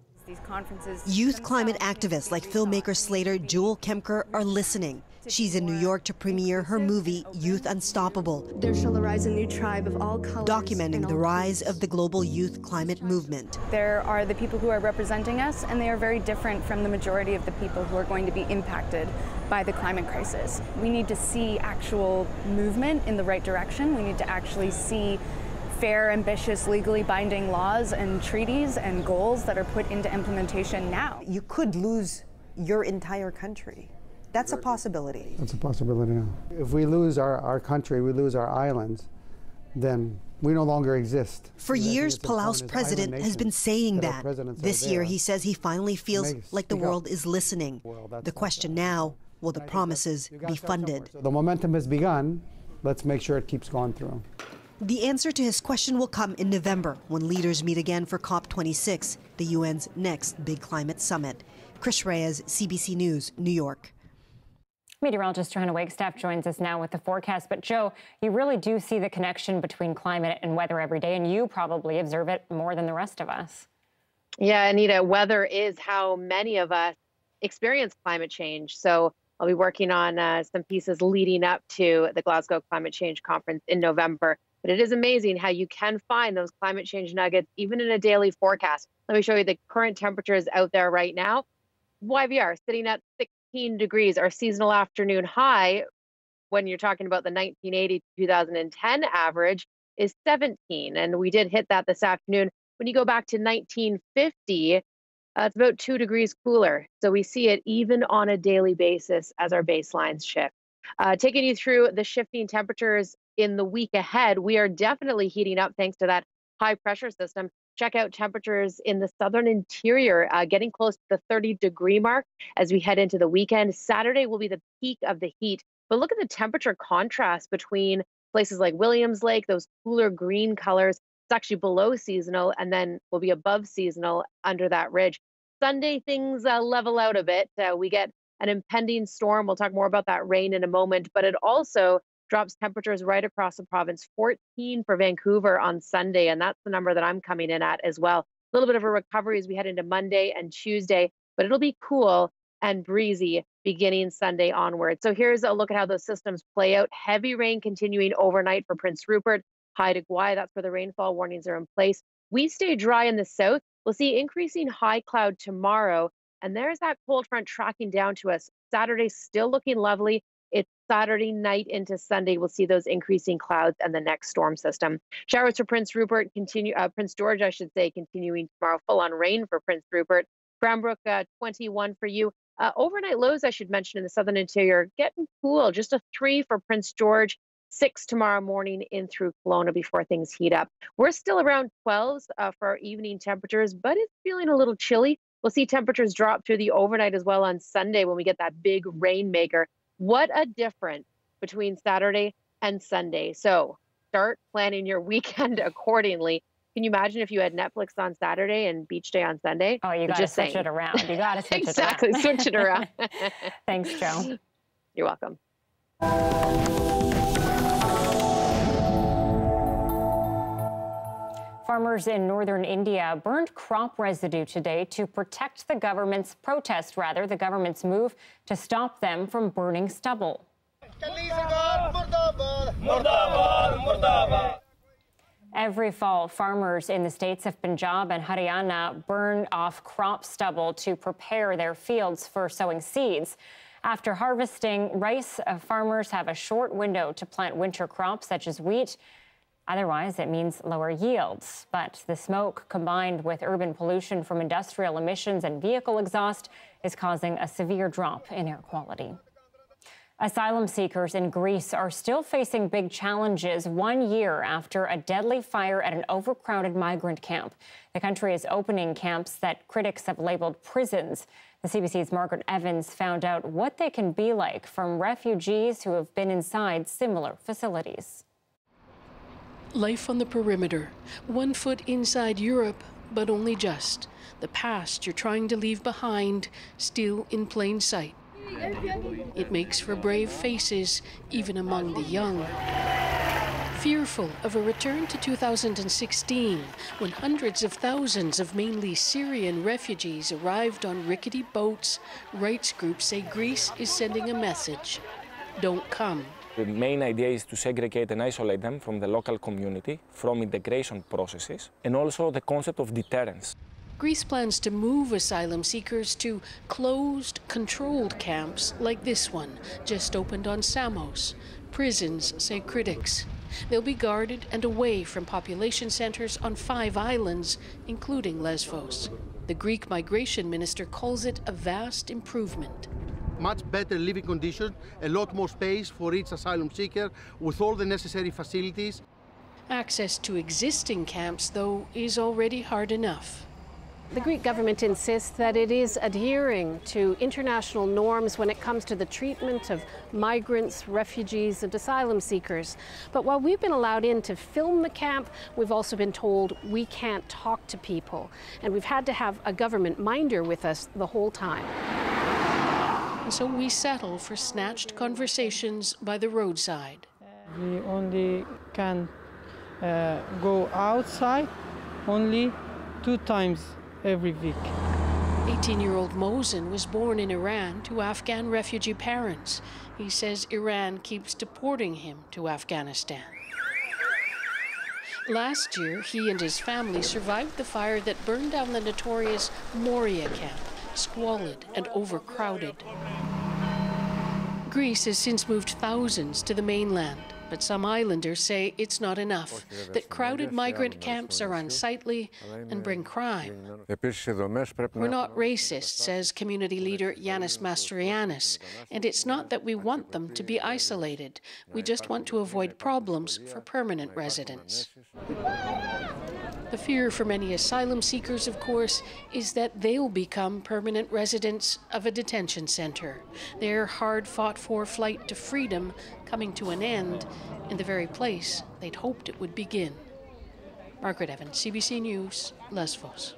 Youth climate activists like filmmaker Slater Jewel Kemker are listening. She's in New York to premiere her movie, Youth Unstoppable. There shall arise a new tribe of all colors. Documenting the rise of the global youth climate movement. There are the people who are representing us, and they are very different from the majority of the people who are going to be impacted by the climate crisis. We need to see actual movement in the right direction. We need to actually see fair, ambitious, legally binding laws and treaties and goals that are put into implementation now. You could lose your entire country. That's a possibility. That's a possibility now. If we lose our country, we lose our islands, then we no longer exist. For years, Palau's president has been saying that. This year, he says he finally feels like the world is listening. The question now, will the promises be funded? So the momentum has begun. Let's make sure it keeps going through. The answer to his question will come in November, when leaders meet again for COP26, the UN's next big climate summit. Chris Reyes, CBC News, New York. Meteorologist Johanna Wagstaffe joins us now with the forecast. But Joe, you really do see the connection between climate and weather every day, and you probably observe it more than the rest of us. Yeah, Anita, weather is how many of us experience climate change. So I'll be working on some pieces leading up to the Glasgow Climate Change Conference in November. But it is amazing how you can find those climate change nuggets even in a daily forecast. Let me show you the current temperatures out there right now. YVR sitting at 6 14 degrees. Our seasonal afternoon high, when you're talking about the 1980 to 2010 average, is 17. And we did hit that this afternoon. When you go back to 1950, it's about 2 degrees cooler. So we see it even on a daily basis as our baselines shift. Taking you through the shifting temperatures in the week ahead, we are definitely heating up thanks to that high pressure system. Check out temperatures in the southern interior, getting close to the 30-degree mark as we head into the weekend. Saturday will be the peak of the heat. But look at the temperature contrast between places like Williams Lake, those cooler green colors. It's actually below seasonal and then will be above seasonal under that ridge. Sunday, things level out a bit. We get an impending storm. We'll talk more about that rain in a moment, but it also drops temperatures right across the province. 14 for Vancouver on Sunday, and that's the number that I'm coming in at as well. A little bit of a recovery as we head into Monday and Tuesday, but it'll be cool and breezy beginning Sunday onward. So here's a look at how those systems play out. Heavy rain continuing overnight for Prince Rupert, Haida Gwaii. That's where the rainfall warnings are in place. We stay dry in the south. We'll see increasing high cloud tomorrow, and there's that cold front tracking down to us. Saturday still looking lovely. It's Saturday night into Sunday. We'll see those increasing clouds and the next storm system. Showers for Prince Rupert Prince George, I should say, continuing tomorrow. Full on rain for Prince Rupert. Cranbrook 21 for you. Overnight lows, I should mention, in the southern interior, getting cool. Just a 3 for Prince George. 6 tomorrow morning in through Kelowna before things heat up. We're still around 12s for our evening temperatures, but it's feeling a little chilly. We'll see temperatures drop through the overnight as well on Sunday when we get that big rainmaker. What a difference between Saturday and Sunday. So start planning your weekend accordingly. Can you imagine if you had Netflix on Saturday and beach day on Sunday? Oh, you got to switch it around. You got to switch exactly, it around. switch it around. Thanks, Joe. You're welcome. Farmers in northern India burned crop residue today to protect the government's move to stop them from burning stubble. Every fall, farmers in the states of Punjab and Haryana burn off crop stubble to prepare their fields for sowing seeds. After harvesting rice, farmers have a short window to plant winter crops such as wheat. Otherwise, it means lower yields. But the smoke, combined with urban pollution from industrial emissions and vehicle exhaust, is causing a severe drop in air quality. Asylum seekers in Greece are still facing big challenges 1 year after a deadly fire at an overcrowded migrant camp. The country is opening camps that critics have labeled prisons. The CBC's Margaret Evans found out what they can be like from refugees who have been inside similar facilities. Life on the perimeter, 1 foot inside Europe, but only just. The past you're trying to leave behind, still in plain sight. It makes for brave faces, even among the young. Fearful of a return to 2016, when hundreds of thousands of mainly Syrian refugees arrived on rickety boats, rights groups say Greece is sending a message: don't come. The main idea is to segregate and isolate them from the local community, from integration processes, and also the concept of deterrence. Greece plans to move asylum seekers to closed, controlled camps like this one, just opened on Samos. Prisons, say critics. They'll be guarded and away from population centers on 5 islands, including Lesbos. The Greek migration minister calls it a vast improvement. Much better living conditions, a lot more space for each asylum seeker with all the necessary facilities. Access to existing camps, though, is already hard enough. The Greek government insists that it is adhering to international norms when it comes to the treatment of migrants, refugees, and asylum seekers. But while we've been allowed in to film the camp, we've also been told we can't talk to people. And we've had to have a government minder with us the whole time. And so we settle for snatched conversations by the roadside. We only can go outside only 2 times every week. 18-year-old Mosin was born in Iran to Afghan refugee parents. He says Iran keeps deporting him to Afghanistan. Last year, he and his family survived the fire that burned down the notorious Moria camp, squalid and overcrowded. Greece has since moved thousands to the mainland, but some islanders say it's not enough, that crowded migrant camps are unsightly and bring crime. We're not racist, says community leader Yanis Mastroiannis, and it's not that we want them to be isolated. We just want to avoid problems for permanent residents. The fear for many asylum seekers, of course, is that they'll become permanent residents of a detention center, their hard-fought-for flight to freedom coming to an end in the very place they'd hoped it would begin. Margaret Evans, CBC News, Lesvos.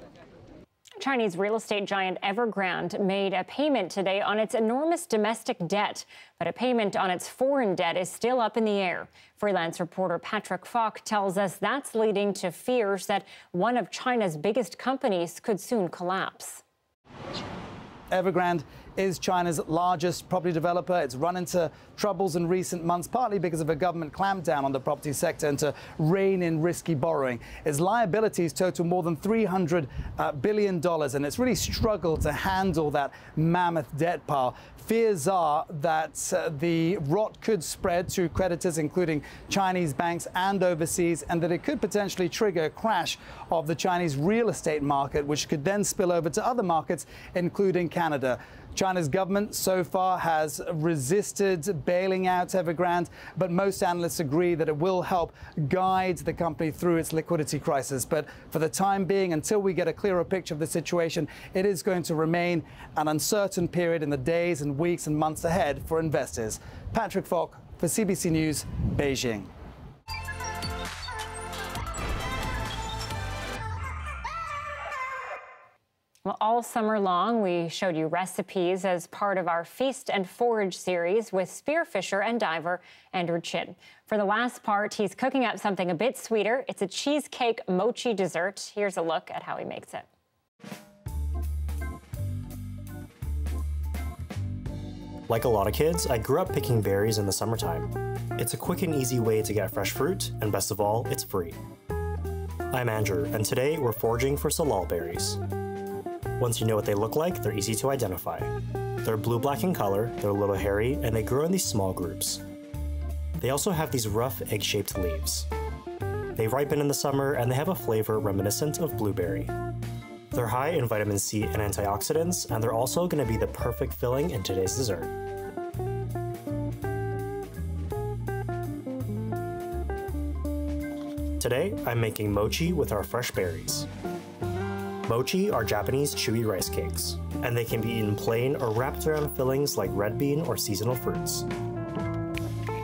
Chinese real estate giant Evergrande made a payment today on its enormous domestic debt, but a payment on its foreign debt is still up in the air. Freelance reporter Patrick Falk tells us that's leading to fears that one of China's biggest companies could soon collapse. Evergrande is China's largest property developer. It's run into troubles in recent months, partly because of a government clampdown on the property sector and to rein in risky borrowing. Its liabilities total more than $300 billion, and it's really struggled to handle that mammoth debt pile. Fears are that the rot could spread to creditors, including Chinese banks and overseas, and that it could potentially trigger a crash of the Chinese real estate market, which could then spill over to other markets, including Canada. China's government so far has resisted bailing out Evergrande, but most analysts agree that it will help guide the company through its liquidity crisis. But for the time being, until we get a clearer picture of the situation, it is going to remain an uncertain period in the days and weeks and months ahead for investors. Patrick Falk for CBC News, Beijing. Well, all summer long, we showed you recipes as part of our Feast and Forage series with spearfisher and diver Andrew Chinn. For the last part, he's cooking up something a bit sweeter. It's a cheesecake mochi dessert. Here's a look at how he makes it. Like a lot of kids, I grew up picking berries in the summertime. It's a quick and easy way to get fresh fruit, and best of all, it's free. I'm Andrew, and today we're foraging for salal berries. Once you know what they look like, they're easy to identify. They're blue-black in color, they're a little hairy, and they grow in these small groups. They also have these rough, egg-shaped leaves. They ripen in the summer, and they have a flavor reminiscent of blueberry. They're high in vitamin C and antioxidants, and they're also going to be the perfect filling in today's dessert. Today, I'm making mochi with our fresh berries. Mochi are Japanese chewy rice cakes, and they can be eaten plain or wrapped around fillings like red bean or seasonal fruits.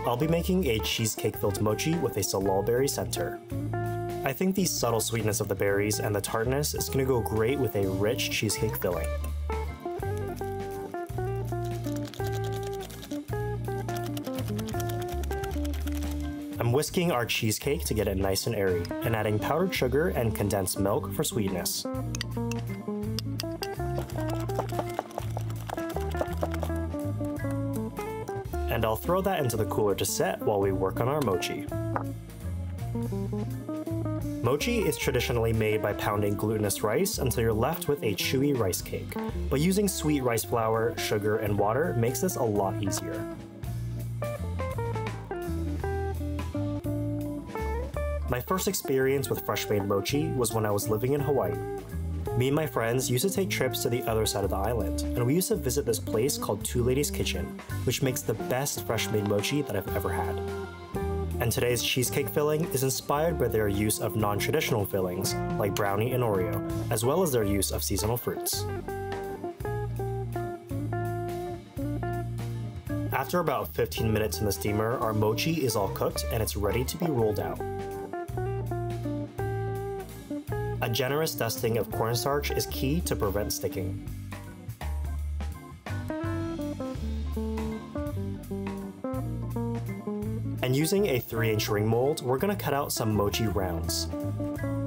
I'll be making a cheesecake-filled mochi with a salal berry center. I think the subtle sweetness of the berries and the tartness is going to go great with a rich cheesecake filling. I'm whisking our cheesecake to get it nice and airy, and adding powdered sugar and condensed milk for sweetness. And I'll throw that into the cooler to set while we work on our mochi. Mochi is traditionally made by pounding glutinous rice until you're left with a chewy rice cake, but using sweet rice flour, sugar, and water makes this a lot easier. My first experience with fresh-made mochi was when I was living in Hawaii. Me and my friends used to take trips to the other side of the island, and we used to visit this place called Two Ladies Kitchen, which makes the best fresh-made mochi that I've ever had. And today's cheesecake filling is inspired by their use of non-traditional fillings, like brownie and Oreo, as well as their use of seasonal fruits. After about 15 minutes in the steamer, our mochi is all cooked and it's ready to be rolled out. A generous dusting of cornstarch is key to prevent sticking. And using a 3-inch ring mold, we're going to cut out some mochi rounds.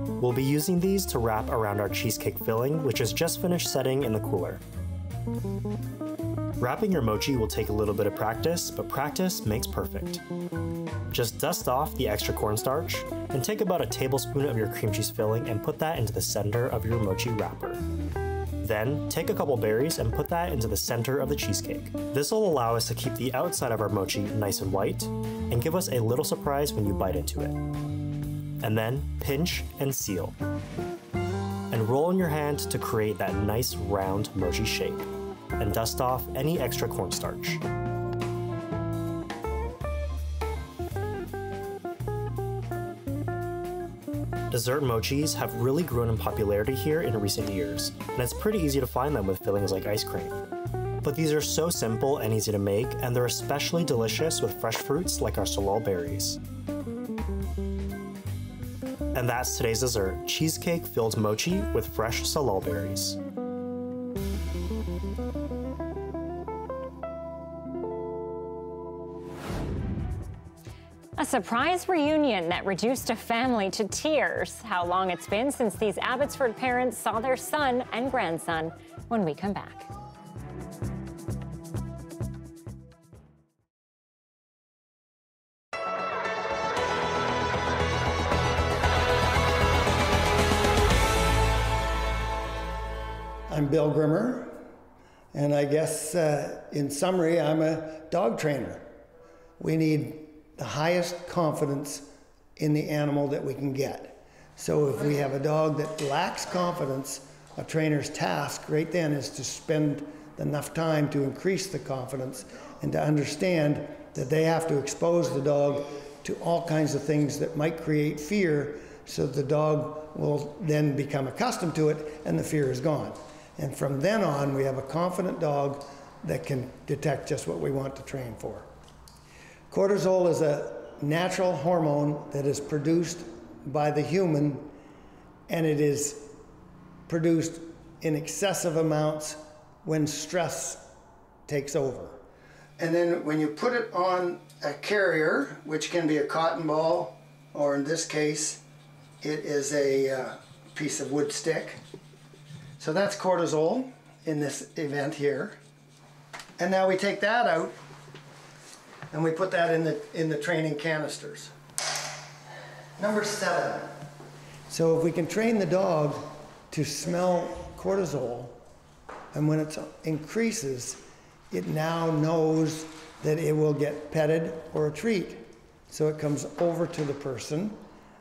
We'll be using these to wrap around our cheesecake filling, which is just finished setting in the cooler. Wrapping your mochi will take a little bit of practice, but practice makes perfect. Just dust off the extra cornstarch, and take about a tablespoon of your cream cheese filling and put that into the center of your mochi wrapper. Then, take a couple berries and put that into the center of the cheesecake. This will allow us to keep the outside of our mochi nice and white, and give us a little surprise when you bite into it. And then, pinch and seal. And roll in your hand to create that nice round mochi shape, and dust off any extra cornstarch. Dessert mochis have really grown in popularity here in recent years, and it's pretty easy to find them with fillings like ice cream. But these are so simple and easy to make, and they're especially delicious with fresh fruits like our salal berries. And that's today's dessert, cheesecake filled mochi with fresh salal berries. A surprise reunion that reduced a family to tears. How long it's been since these Abbotsford parents saw their son and grandson when we come back. I'm Bill Grimmer, and I guess in summary, I'm a dog trainer. We need the highest confidence in the animal that we can get. So if we have a dog that lacks confidence, a trainer's task right then is to spend enough time to increase the confidence and to understand that they have to expose the dog to all kinds of things that might create fear, so the dog will then become accustomed to it and the fear is gone. And from then on, we have a confident dog that can detect just what we want to train for. Cortisol is a natural hormone that is produced by the human, and it is produced in excessive amounts when stress takes over. And then when you put it on a carrier, which can be a cotton ball, or in this case, it is a piece of wood stick. So that's cortisol in this event here. And now we take that out and we put that in the training canisters. Number 7. So if we can train the dog to smell cortisol, and when it increases, it now knows that it will get petted or a treat. So it comes over to the person,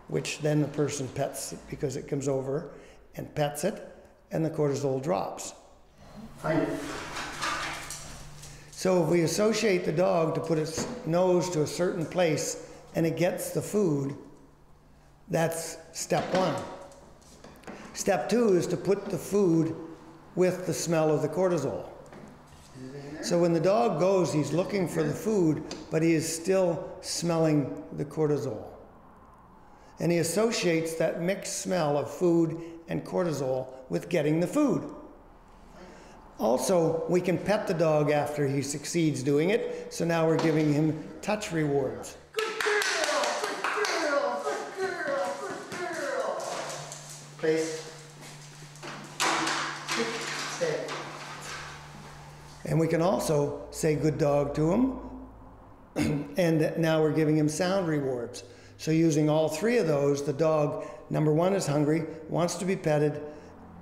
which then the person pets it because it comes over and pets it, and the cortisol drops. Find it. So if we associate the dog to put its nose to a certain place and it gets the food, that's step 1. Step 2 is to put the food with the smell of the cortisol. So when the dog goes, he's looking for the food, but he is still smelling the cortisol. And he associates that mixed smell of food and cortisol with getting the food. Also, we can pet the dog after he succeeds doing it, so now we're giving him touch rewards. Good girl, good girl, good girl, good girl. Place. Stay. And we can also say good dog to him, and now we're giving him sound rewards. So using all 3 of those, the dog, number 1 is hungry, wants to be petted,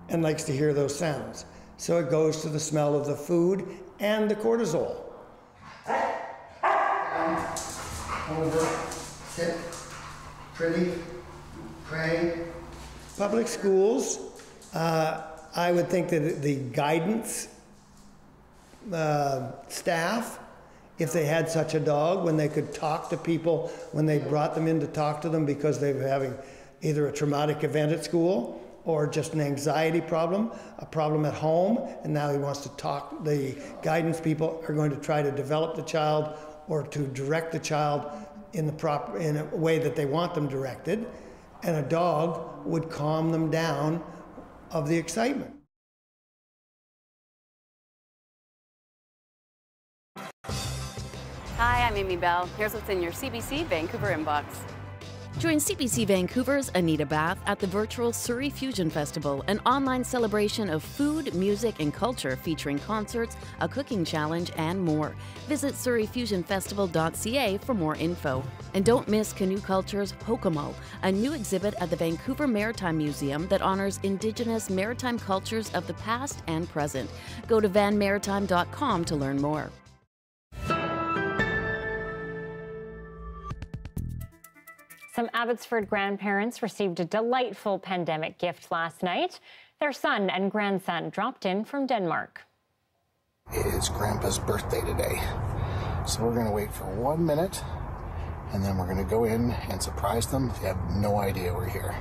and likes to hear those sounds. So it goes to the smell of the food and the cortisol. Over, sit, pretty, pray. Public schools, I would think that the guidance staff, if they had such a dog, when they could talk to people, when they brought them in to talk to them because they were having either a traumatic event at school or just an anxiety problem, a problem at home, and now he wants to talk. The guidance people are going to try to develop the child or to direct the child in a way that they want them directed, and a dog would calm them down of the excitement. Hi, I'm Amy Bell. Here's what's in your CBC Vancouver inbox. Join CBC Vancouver's Anita Bathe at the virtual Surrey Fusion Festival, an online celebration of food, music, and culture featuring concerts, a cooking challenge, and more. Visit surreyfusionfestival.ca for more info. And don't miss Canoe Culture's Hokomo, a new exhibit at the Vancouver Maritime Museum that honors Indigenous maritime cultures of the past and present. Go to vanmaritime.com to learn more. Some Abbotsford grandparents received a delightful pandemic gift last night. Their son and grandson dropped in from Denmark. It's Grandpa's birthday today, so we're going to wait for 1 minute, and then we're going to go in and surprise them. They have no idea we're here.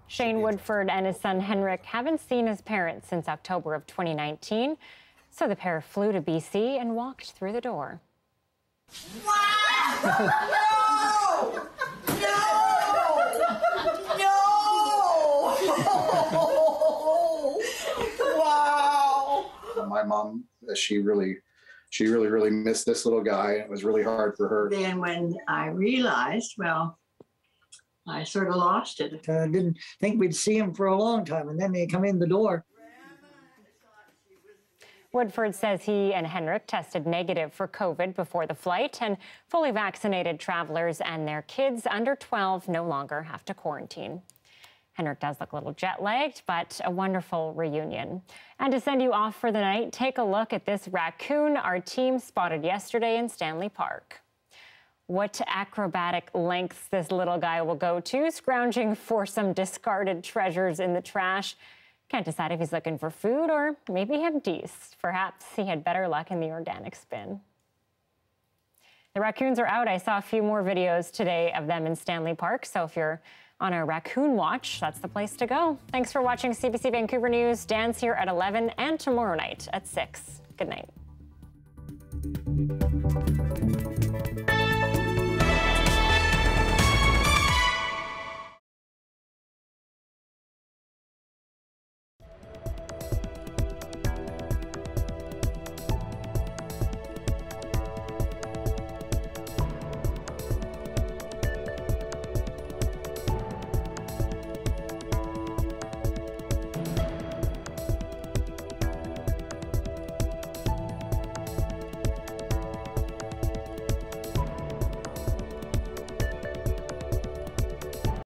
Shane Woodford and his son Henrik haven't seen his parents since October of 2019, so the pair flew to BC and walked through the door. My mom, she really missed this little guy. It was really hard for her. Then when I realized, well, I sort of lost it. I didn't think we'd see him for a long time, and then they come in the door. Woodford says he and Henrik tested negative for COVID before the flight, and fully vaccinated travelers and their kids under 12 no longer have to quarantine. Henrik does look a little jet-lagged, but a wonderful reunion. And to send you off for the night, take a look at this raccoon our team spotted yesterday in Stanley Park. What acrobatic lengths this little guy will go to, scrounging for some discarded treasures in the trash. Can't decide if he's looking for food or maybe empties. Perhaps he had better luck in the organic bin. The raccoons are out. I saw a few more videos today of them in Stanley Park, so if you're on a raccoon watch, that's the place to go. Thanks for watching CBC Vancouver News. Dan's here at 11 and tomorrow night at 6. Good night.